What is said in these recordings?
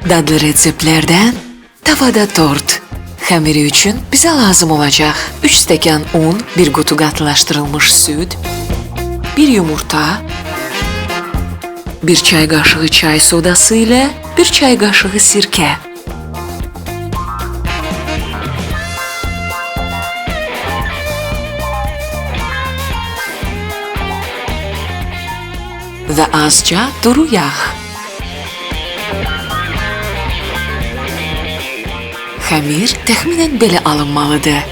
Dadlı reseptlerden tavada tort. Xəmiri üçün bizə lazım olacaq 3 stəkan un, 1 qutu qatılaşdırılmış süd, 1 yumurta, 1 çay qaşığı çay sodası ilə 1 çay qaşığı sirkə. Və azca duru yağ. Xəmir təxminən belə alınmalıdır.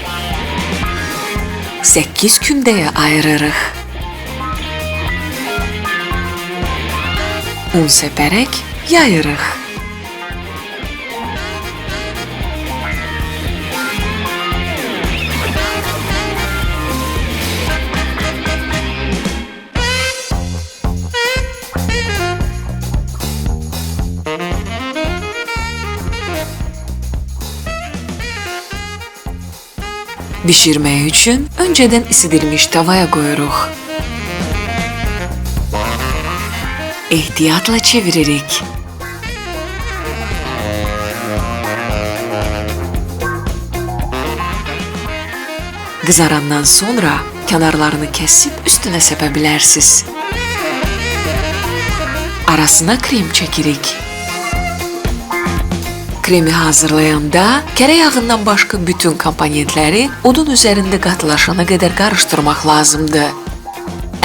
8 kündəyə ayırırıq. Un səpərək yayırıq. Bişirmək üçün öncədən isidilmiş tavaya qoyuruq. Ehtiyatla çeviririk. Qızarandan sonra kənarlarını kəsib üstünə səpə bilərsiniz. Arasına krem çəkirik. Kremi hazırlayanda kərə yağından başqa bütün komponentləri odun üzərində qatılaşana qədər qarışdırmaq lazımdır.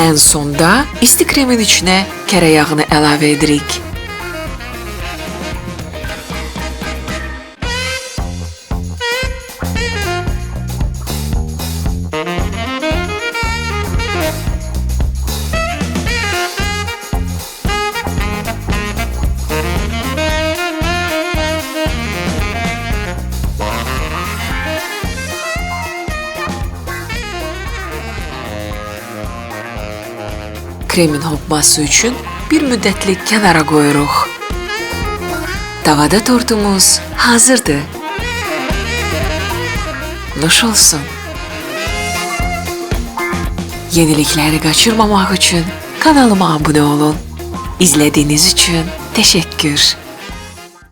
Ən sonda isti kremin içinə kərə yağını əlavə edirik. Kremin hopması üçün bir müddətlik kənara qoyuruq. Tavada tortumuz hazırdır. Nuş olsun. Yenilikləri qaçırmamaq üçün kanalıma abunə olun. İzlədiyiniz üçün təşəkkür.